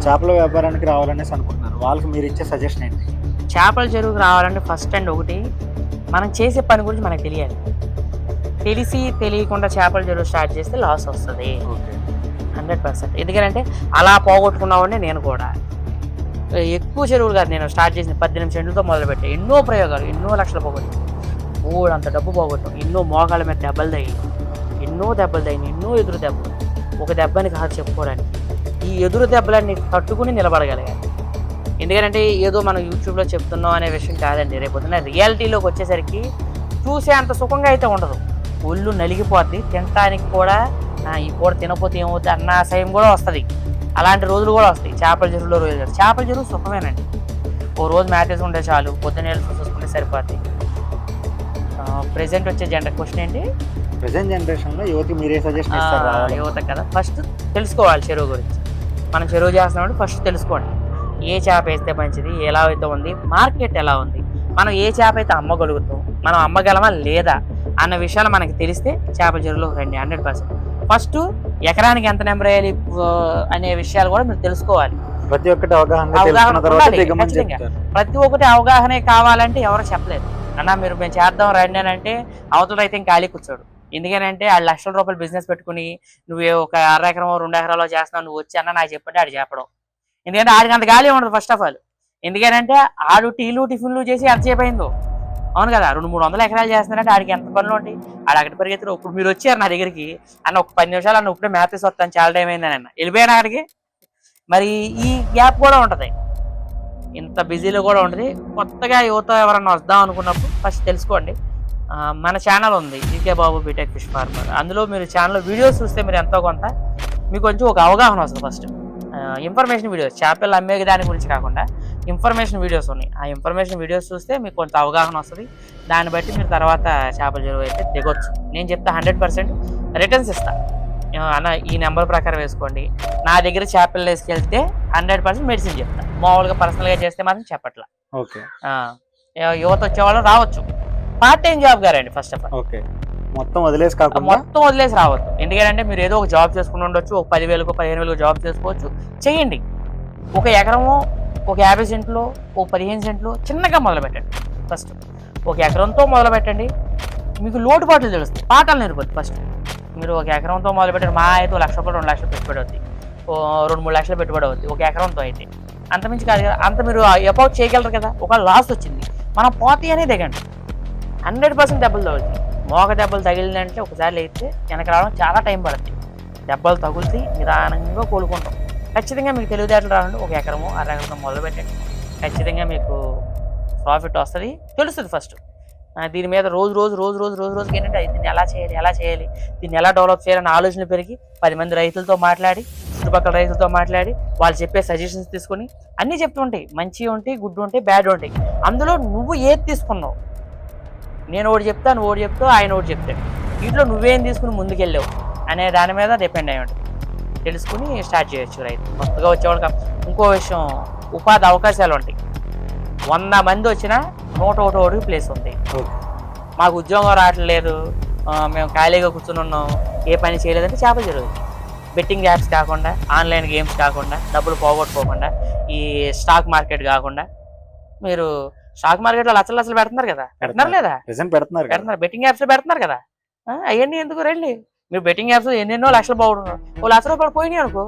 చేపల వ్యాపారానికి రావాలనేసి అనుకుంటున్నారు. వాళ్ళకి మీరు ఇచ్చే సజెషన్ ఏంటి? చేపల చెరువుకి రావాలంటే ఫస్ట్ అండ్ ఒకటి, మనం చేసే పని గురించి మనకు తెలియాలి. తెలియకుండా చేపల చెరువు స్టార్ట్ చేస్తే లాస్ వస్తుంది 100%. ఎందుకంటే అలా పోగొట్టుకున్నామంటే నేను కూడా ఎక్కువ చెరువులు కాదు, నేను స్టార్ట్ చేసిన 18 సెంట్లతో మొదలుపెట్టి ఎన్నో ప్రయోగాలు, ఎన్నో లక్షలు పోగొట్టాను, అంత డబ్బు పోగొట్టాం. ఎన్నో మోకాళ్ళ మీద దెబ్బలు తగిలి, ఎన్నో ఎదురు దెబ్బలు. ఒక దెబ్బని కాదు చెప్పుకోవడానికి, ఈ ఎదురు దెబ్బలన్నీ తట్టుకుని నిలబడగలిగాను. ఎందుకంటే ఏదో మనం యూట్యూబ్లో చెప్తున్నాం అనే విషయం కాదండి. రేపొద్దున రియాలిటీలోకి వచ్చేసరికి చూసే అంత సుఖంగా అయితే ఉండదు. ఒళ్ళు నలిగిపోద్ది, తినటానికి కూడా ఈ పూట తినకపోతే ఏమవుతుంది అన్న అసహ్యం కూడా వస్తుంది. అలాంటి రోజులు కూడా వస్తాయి. చేపల చెరువు సుఖమేనండి. ఓ రోజు మ్యాచెస్ ఉంటే చాలు, పొద్దున్న చూసుకుంటే సరిపోద్ది. ప్రెసెంట్ వచ్చే క్వశ్చన్ ఏంటి? ప్రెసెంట్ జనరేషన్లో యువతకి మీరే సజెషన్ ఇస్తారు? యువత కదా, ఫస్ట్ తెలుసుకోవాలి చెరువు గురించి. మనం చెరువు చేస్తున్నామంటే ఫస్ట్ తెలుసుకోండి. ఏ చేప వేస్తే మంచిది, ఎలా అయితే ఉంది, మార్కెట్ ఎలా ఉంది, మనం ఏ చేప అయితే అమ్మగలుగుతాం, మనం అమ్మగలమా లేదా అన్న విషయాలు మనకి తెలిస్తే చేపల చెరువులో రండి 100%. ఫస్ట్ ఎకరానికి ఎంత నెంబర్ వేయాలి అనే విషయాలు కూడా మీరు తెలుసుకోవాలి. ప్రతి ఒక్కటి అవగాహనే కావాలంటే ఎవరు చెప్పలేదు. అన్న మేము చేద్దాం రండి అని అంటే అవతల అయితే ఖాళీ కూర్చోడు. ఎందుకనంటే 1,00,000 రూపాయలు బిజినెస్ పెట్టుకుని నువ్వు ఒక 1 ఎకరం 2 ఎకరాల్లో చేస్తున్నావు, నువ్వు వచ్చి అన్న నాకు చెప్పండి ఆడు చెప్పడం. ఎందుకంటే ఆడికి అంత ఖాళీ ఉండదు ఫస్ట్ ఆఫ్ ఆల్. ఎందుకంటే ఆడు టీలు టిఫిన్లు చేసి ఎంత చేపోయిందో, అవును కదా. 200-300 ఎకరాలు చేస్తున్నారంటే ఆడికి ఎంత పనులు ఉంటాయి. ఆడు అక్కడి పరిగెత్తారు. ఇప్పుడు మీరు వచ్చారు నా దగ్గరికి, అన్న ఒక 10 నిమిషాలు అన్న ఇప్పుడే మ్యాథ్స్ వస్తాను, చాలా టైం అయిందని అన్న వెళ్ళిపోయాను అక్కడికి. మరి ఈ గ్యాప్ కూడా ఉంటుంది, ఇంత బిజీలో కూడా ఉంటుంది. కొత్తగా యువత ఎవరన్నా వద్దాం అనుకున్నప్పుడు ఫస్ట్ తెలుసుకోండి. మన ఛానల్ ఉంది జీకే బాబు బీటెక్ ఫిష్ ఫార్మర్. అందులో మీరు ఛానల్లో వీడియోస్ చూస్తే మీరు ఎంతో కొంత మీకు కొంచెం ఒక అవగాహన వస్తుంది. ఫస్ట్ ఇన్ఫర్మేషన్ వీడియోస్, చేపలు అమ్మే దాని గురించి కాకుండా ఇన్ఫర్మేషన్ వీడియోస్ ఉన్నాయి. ఆ ఇన్ఫర్మేషన్ వీడియోస్ చూస్తే మీకు కొంత అవగాహన వస్తుంది. దాన్ని బట్టి మీరు తర్వాత చేపల చెరువు అయితే దిగొచ్చు. నేను చెప్తా 100% రిటర్న్స్ ఇస్తాను. అన్న ఈ నెంబర్ ప్రకారం వేసుకోండి. నా దగ్గర చేపలు వేసుకెళ్తే 100% మెడిసిన్ చెప్తాను. మామూలుగా పర్సనల్గా చేస్తే మాత్రం చెప్పట్లా. ఓకే, యువత వచ్చేవాళ్ళు రావచ్చు, పార్ట్ టైం జాబ్ గారండి ఫస్ట్ ఆఫ్ ఆల్. ఓకే, మొత్తం వదిలేసి కాకుండా మొత్తం వదిలేసి రావద్దు. ఎందుకంటే మీరు ఏదో ఒక జాబ్ చేసుకుని ఉండొచ్చు, ఒక 10,000 15,000 జాబ్ చేసుకోవచ్చు, చేయండి. ఒక ఎకరము, ఒక 50 సెంట్లు, ఒక 15 సెంట్లు చిన్నగా మొదలు పెట్టండి. ఫస్ట్ ఒక ఎకరంతో మొదలు పెట్టండి, మీకు లోటుపాట్లు తెలుస్తాయి, పాఠాలు నేర్పొద్దు. ఫస్ట్ మీరు ఒక ఎకరంతో మొదలు పెట్టండి, మా అయితే 1 లక్ష రూపాయలు 2 లక్షలు పెట్టుబడి అవుతుంది, 2-3 లక్షలు పెట్టుబడి అవుతుంది ఒక ఎకరంతో అయితే. అంతమించి కాదు కదా, అంత మీరు అబౌట్ చేయగలరు కదా. ఒక లాస్ వచ్చింది, మనం పోతాయి అనేది దిగండి, 100% దెబ్బలు తగులుతాయి. మోగ దెబ్బలు తగిలిందంటే ఒకసారి అయితే వెనక రావడం చాలా టైం పడుతుంది. దెబ్బలు తగులుతాయి, నిదానంగా కోలుకుంటాం. ఖచ్చితంగా మీకు తెలివితేటలు రావాలంటే ఒక ఎకరము 1/2 ఎకరం మొదలు పెట్టండి, ఖచ్చితంగా మీకు ప్రాఫిట్ వస్తుంది, తెలుస్తుంది. ఫస్ట్ దీని మీద రోజుకి ఏంటంటే దీన్ని ఎలా చేయాలి, దీన్ని ఎలా డెవలప్ చేయాలని ఆలోచనలు పెరిగి 10 మంది రైతులతో మాట్లాడి, చుట్టుపక్కల రైతులతో మాట్లాడి, వాళ్ళు చెప్పే సజెషన్స్ తీసుకొని అన్నీ చెప్తూ ఉంటాయి. మంచి ఉంటాయి, గుడ్ ఉంటాయి, బ్యాడ్ ఉంటాయి. అందులో నువ్వు ఏది తీసుకున్నావు, నేను ఒకటి చెప్తాను, ఒకటి చెప్తావు, ఆయన ఒకటి చెప్తాడు, వీటిలో నువ్వేం తీసుకుని ముందుకెళ్ళావు అనే దాని మీద డిపెండ్ అయి ఉంటుంది. తెలుసుకుని స్టార్ట్ చేయొచ్చు రైతు. కొత్తగా వచ్చేవాళ్ళకి ఇంకో విషయం, ఉపాధి అవకాశాలు ఉంటాయి. 100 మంది వచ్చినా 101 ప్లేస్ ఉంది. మాకు ఉద్యోగం రావట్లేదు, మేము ఖాళీగా కూర్చుని ఉన్నాం, ఏ పని చేయలేదంటే చేపల చెరువు. బెట్టింగ్ యాప్స్ కాకుండా, ఆన్లైన్ గేమ్స్ కాకుండా, డబ్బులు పోగొట్టుకోకుండా, ఈ స్టాక్ మార్కెట్ కాకుండా, మీరు స్టాక్ మార్కెట్లో లక్షలు పెడుతున్నారు కదా, పెడుతున్నారు లేదా, పెడుతున్నారు, బెట్టింగ్ యాప్స్ పెడుతున్నారు కదా, అవన్నీ ఎందుకు రండి. మీరు బెట్టింగ్ యాప్స్ ఎన్నెన్నో లక్షలు పోగొట్టున్నారు, 1 లక్ష రూపాయలు పోయినాయి అనుకో,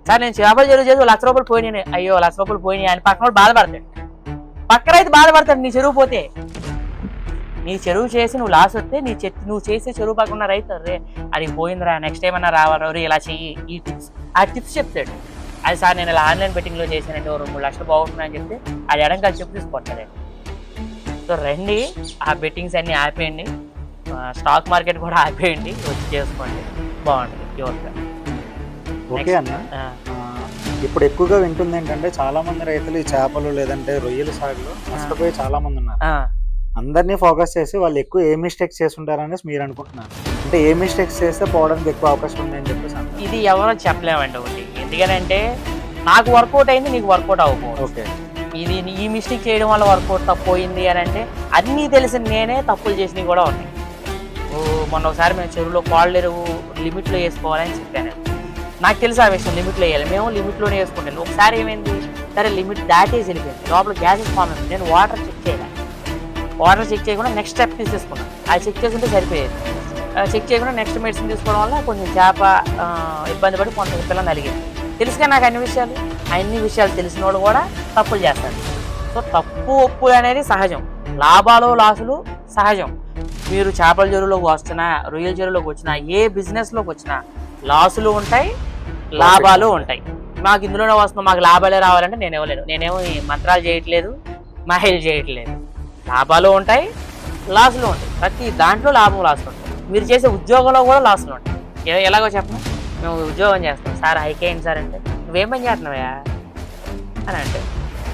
సార్ నేను చేపల చెరువు చేసి 1 లక్ష రూపాయలు పోయినాయి, అయ్యో 1 లక్ష రూపాయలు పోయినాయి అని పక్కన బాధపడతాడు. పక్క రైతు బాధపడతాడు నీ చెరువు పోతే. నీ చెరువు చేసి నువ్వు లాస్ వస్తే నువ్వు చేసే చెరువు పక్కన రైతు రే అది పోయిందిరా, నెక్స్ట్ టైం అన్నా రావాలా, ఇలా చెయ్యి, ఈ టిప్స్ ఆ టిప్స్ చెప్తాడు. అది సార్ నేను ఇలా ఆన్లైన్ బెట్టింగ్లో చేశానంటే 2-3 లక్షలు బాగుంటున్నాయని చెప్తే అది ఎడంకాలు చెప్పు తీసుకొస్తాడండి. సో రండి, ఆ బెట్టింగ్స్ అన్నీ ఆపేయండి, స్టాక్ మార్కెట్ కూడా ఆపేయండి, వచ్చి చేసుకోండి, బాగుంటుంది యువతగా. ఓకే అన్న, ఇప్పుడు ఎక్కువగా వింటుంది ఏంటంటే చాలా మంది రైతులు ఈ చేపలు లేదంటే రొయ్యల సాగులో నష్టపోయి చాలా మంది ఉన్నారు. అందరినీ ఫోకస్ చేసి వాళ్ళు ఎక్కువ ఏ మిస్టేక్స్ చేస్తుంటారనేసి మీరు అనుకుంటున్నారు, అంటే ఏ మిస్టేక్స్ చేస్తే పోవడానికి ఎక్కువ అవకాశం ఉంది అని చెప్పేసి. ఇది ఎవరో చెప్పలేమండి ఒకటి, ఎందుకంటే నాకు వర్కౌట్ అయింది, నీకు వర్కౌట్ అవ్వకపోవచ్చు. ఓకే, ఇది ఈ మిస్టేక్ చేయడం వల్ల వర్కౌట్ తప్పోయింది అని అంటే అన్నీ తెలిసిన నేనే తప్పులు చేసినవి కూడా ఉన్నాయి. మొన్న ఒకసారి మేము చెరువులో కాళ్ళు ఎరువు లిమిట్లో వేసుకోవాలని చెప్పాను. నాకు తెలుసు ఆ విషయం, లిమిట్లో వేయాలి, మేము లిమిట్లోనే వేసుకుంటాను. ఒకసారి ఏమైంది, సరే లిమిట్ దాటేసి వెళ్ళిపోయింది, లోపల గ్యాసెస్ ఫామ్ అయింది. నేను వాటర్ చెక్ చేయకుండా నెక్స్ట్ స్టెప్ తీసేసుకున్నాను. అది చెక్ చేసుకుంటే సరిపోయేది. చెక్ చేయకుండా నెక్స్ట్ మెడిసిన్ తీసుకోవడం వల్ల కొంచెం చేప ఇబ్బంది పడి కొంత పిల్లలు అలిగింది. తెలుసుగా నాకు అన్ని విషయాలు తెలిసిన వాళ్ళు కూడా తప్పులు చేస్తారు. సో తప్పు ఒప్పు అనేది సహజం, లాభాలు లాసులు సహజం. మీరు చేపల చెరువులోకి వస్తున్నా, రొయ్యల చెరువులోకి వచ్చినా, ఏ బిజినెస్లోకి వచ్చినా లాసులు ఉంటాయి, లాభాలు ఉంటాయి. మాకు ఇందులోనే వస్తున్నాం, మాకు లాభాలే రావాలంటే నేను ఇవ్వలేను. నేనేమో మంత్రాలు చేయట్లేదు, మాయలు చేయట్లేదు. లాభాలు ఉంటాయి, లాసులు ఉంటాయి. ప్రతి దాంట్లో లాభం లాసులు ఉంటాయి. మీరు చేసే ఉద్యోగంలో కూడా లాసులు ఉంటాయి. ఎలాగో చెప్పను, మేము ఉద్యోగం చేస్తాం సార్, హైకేయండి సార్ అంటే నువ్వేం పని చేస్తున్నావా అని అంటే,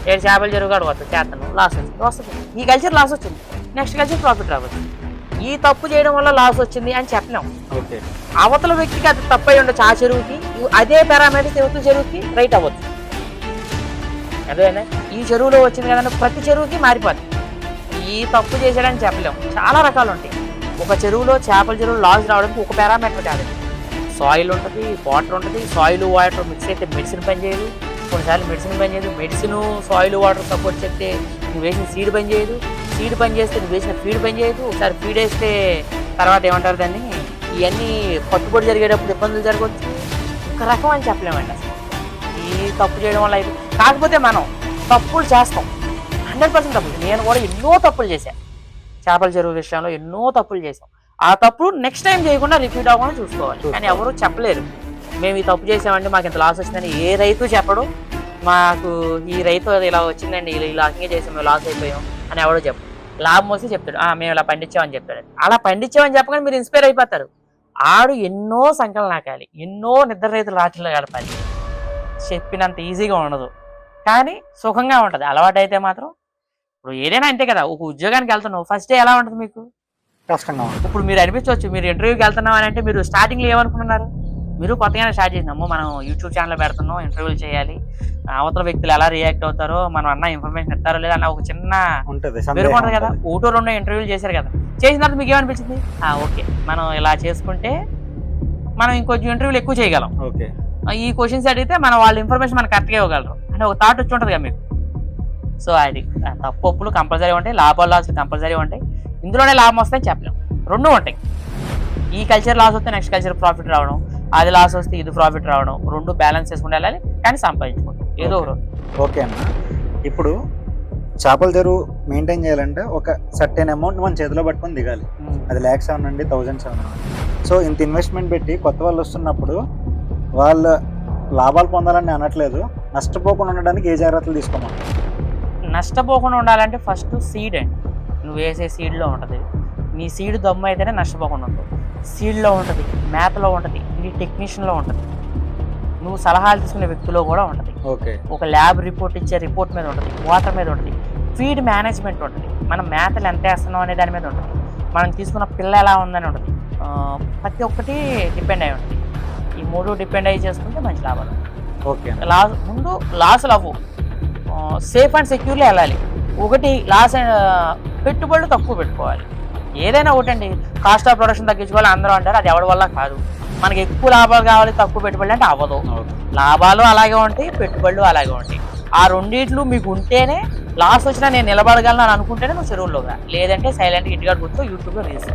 ఏడు చేపల చెరువు కాడ వస్తుంది, చేస్తాను, లాస్ వస్తుంది. ఈ కల్చర్ లాస్ వచ్చింది, నెక్స్ట్ కల్చర్ ప్రాఫిట్ రావచ్చు. ఈ తప్పు చేయడం వల్ల లాస్ వచ్చింది అని చెప్పలేం. అవతల వ్యక్తికి అది తప్పు అయి ఉండొచ్చు, ఆ చెరువుకి అదే పారామీటర్స్ యువత చెరువుకి రైట్ అవ్వచ్చు. అదేనా ఈ చెరువులో వచ్చింది కదంటే ప్రతి చెరువుకి మారిపోతుంది. ఈ తప్పు చేసాడని చెప్పలేం, చాలా రకాలు ఉంటాయి. ఒక చెరువులో చేపల చెరువు లాస్ రావడానికి ఒక పారామీటర్ కాదు, సాయిల్ ఉంటుంది, వాటర్ ఉంటుంది. సాయిల్ వాటర్ మిక్స్ అయితే మెడిసిన్ పనిచేయదు, కొన్నిసార్లు మెడిసిన్ పనిచేయదు. మెడిసిన్ సాయిల్ వాటర్ సపోర్ట్ చేస్తే నువ్వు వేసిన సీడ్ పనిచేయదు, సీడ్ పని చేస్తే నువ్వు వేసిన ఫీడ్ పనిచేయదు. ఒకసారి ఫీడ్ వేస్తే తర్వాత ఏమంటారు దాన్ని, ఇవన్నీ పట్టుబడి జరిగేటప్పుడు ఇబ్బందులు జరగవచ్చు. ఒక రకం అని చెప్పలేమండి అసలు ఈ తప్పు చేయడం వల్ల. అయితే కాకపోతే మనం తప్పులు చేస్తాం, 100% తప్పులు. నేను కూడా ఎన్నో తప్పులు చేశాను, చేపల చెరువు విషయంలో ఎన్నో తప్పులు చేసాం. ఆ తప్పులు నెక్స్ట్ టైం చేయకుండా రిపీట్ అవ్వకుండా చూసుకోవాలి. కానీ ఎవరు చెప్పలేరు మేము ఈ తప్పు చేసామండి, మాకు ఇంత లాస్ వచ్చిందని ఏ రైతు చెప్పడు. మాకు ఈ రైతు ఇలా వచ్చిందండి, ఇలా అంగే చేసాం, మేము లాస్ అయిపోయాం అని ఎవడో చెప్పడు. లాభం వస్తే చెప్తాడు, మేము ఇలా పండించామని చెప్తాడు. అలా పండించామని చెప్పగానే మీరు ఇన్స్పైర్ అయిపోతారు. ఆడు ఎన్నో సంకలనం నాకాలి, ఎన్నో నిద్ర రైతులు రాత్రిలో గడపాలి. చెప్పినంత ఈజీగా ఉండదు, కానీ సుఖంగా ఉంటుంది. అలవాటు అయితే మాత్రం ఇప్పుడు ఏదైనా అంతే కదా. ఒక ఉద్యోగానికి వెళ్తున్నావు, ఫస్ట్ డే ఎలా ఉంటుంది మీకు, కష్టంగా ఉంటుంది. ఇప్పుడు మీరు అనిపించవచ్చు, మీరు ఇంటర్వ్యూకి వెళ్తున్నాం అని అంటే మీరు స్టార్టింగ్లో ఏమనుకుంటున్నారు, మీరు కొత్తగానే స్టార్ట్ చేసినాము, మనం యూట్యూబ్ ఛానల్ పెడుతున్నాం, ఇంటర్వ్యూలు చేయాలి, అవతల వ్యక్తులు ఎలా రియాక్ట్ అవుతారో, మనం అన్న ఇన్ఫర్మేషన్ ఇస్తారో లేదా అన్న ఒక చిన్న పెరుగుతుంది కదా. ఒకటో రెండో ఇంటర్వ్యూలు చేశారు కదా, చేసిన తర్వాత మీకు ఏమనిపించింది, ఓకే మనం ఇలా చేసుకుంటే మనం ఇంకొంచెం ఇంటర్వ్యూలు ఎక్కువ చేయగలం, ఓకే ఈ క్వశ్చన్స్ అడిగితే మనం వాళ్ళ ఇన్ఫర్మేషన్ మనకు కరెక్ట్గా ఇవ్వగలరు అంటే ఒక థాట్ వచ్చి ఉంటుంది కదా మీకు. సో అది తప్పు ఒప్పులు కంపల్సరీ ఉంటాయి, లాభాలు లాసులు కంపల్సరీ ఉంటాయి. ఇందులోనే లాభం వస్తాయని చెప్పలేము, రెండూ ఉంటాయి. ఈ కల్చర్ లాస్ వస్తే నెక్స్ట్ కల్చర్ ప్రాఫిట్ రావడం, అది లాస్ వస్తే ఇది ప్రాఫిట్ రావడం, రెండు బ్యాలెన్స్ చేసుకుంటూ వెళ్ళాలి, కానీ సంపాదించుకుంటాం ఏదో ఒక రోజు. ఓకే అన్న, ఇప్పుడు చేపల చెరువు మెయింటైన్ చేయాలంటే ఒక సర్టెన్ అమౌంట్ మన చేతిలో పట్టుకొని దిగాలి. అది ల్యాక్స్ అవ్వనండి, థౌజండ్స్ అవ్వనండి. సో ఇంత ఇన్వెస్ట్మెంట్ పెట్టి కొత్త వాళ్ళు వస్తున్నప్పుడు వాళ్ళ లాభాలు పొందాలని అనట్లేదు, నష్టపోకుండా ఉండడానికి ఏ జాగ్రత్తలు తీసుకోమని. నష్టపోకుండా ఉండాలంటే ఫస్ట్ సీడ్ అండి, నువ్వు వేసే సీడ్లో ఉంటుంది. నీ సీడ్ దమ్ము అయితేనే నష్టపోకుండా ఉంటుంది. సీడ్లో ఉంటుంది, మేతలో ఉంటుంది, నీ టెక్నీషియన్లో ఉంటుంది, నువ్వు సలహాలు తీసుకునే వ్యక్తిలో కూడా ఉంటుంది, ఓకే ఒక ల్యాబ్ రిపోర్ట్ ఇచ్చే రిపోర్ట్ మీద ఉంటుంది, వాటర్ మీద ఉంటుంది, ఫీడ్ మేనేజ్మెంట్ ఉంటుంది, మనం మేతలు ఎంత వేస్తున్నాం అనే దాని మీద ఉంటుంది, మనం తీసుకున్న పిల్ల ఎలా ఉందని ఉంటుంది. ప్రతి ఒక్కటి డిపెండ్ అయి ఉంటుంది. ఈ మూడు డిపెండ్ అయ్యి చేసుకుంటే మంచి లాభాలు. ఓకే ముందు లాసులు అవ్వు, సేఫ్ అండ్ సెక్యూర్లీ వెళ్ళాలి. ఒకటి లాస్, పెట్టుబడులు తక్కువ పెట్టుకోవాలి. ఏదైనా ఒకటండి, కాస్ట్ ఆఫ్ ప్రొడక్షన్ తగ్గించుకోవాలి అందరూ అంటారు, అది ఎవరి వల్ల కాదు. మనకి ఎక్కువ లాభాలు కావాలి, తక్కువ పెట్టుబడి అంటే అవ్వదు. లాభాలు అలాగే ఉంటాయి, పెట్టుబడులు అలాగే ఉంటాయి. ఆ రెండిట్లు మీకు ఉంటేనే లాస్ వచ్చినా నేను నిలబడగలను అని అనుకుంటేనే నువ్వు చెరువుల్లో రా, లేదంటే సైలెంట్గా ఇంటికాడ కూర్చో యూట్యూబ్లో రీల్స్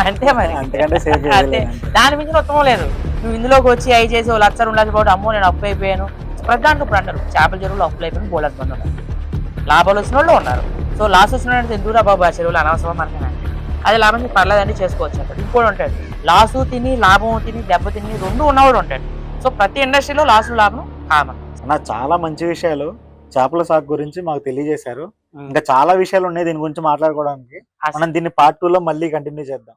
అంతే మరి. అంతే, దాని మించిన ఉత్తమం లేదు. నువ్వు ఇందులోకి వచ్చి అవి చేసి వాళ్ళు లక్ష 2 లక్షలు పోటీ, అమ్మో నేను అప్పు అయిపోయాను. ప్రతి దాంట్లో ఇప్పుడు అంటారు చేపల చెరువులు అప్పులు అయిపోయిన బోలెస్ మంది ఉన్నారు, లాభాలు వచ్చిన వాళ్ళు ఉన్నారు. సో లాస్ వచ్చిన ఎందుకురా బాబు ఆ చెరువులు అనవసరం మనకి, అది లాభం పర్లేదండి చేసుకోవచ్చు అంటాడు. ఇంకోటి ఉంటాడు, లాసు తిని లాభం తిని దెబ్బ తిని రెండు ఉన్నవాడు ఉంటాడు. సో ప్రతి ఇండస్ట్రీలో లాసు లాభం కామన్. నాకు చాలా మంచి విషయాలు చేపల సాగు గురించి మాకు తెలియజేశారు. ఇంకా చాలా విషయాలు ఉన్నాయి దీని గురించి మాట్లాడుకోవడానికి. మనం దీన్ని పార్ట్ 2 లో మళ్ళీ కంటిన్యూ చేద్దాం.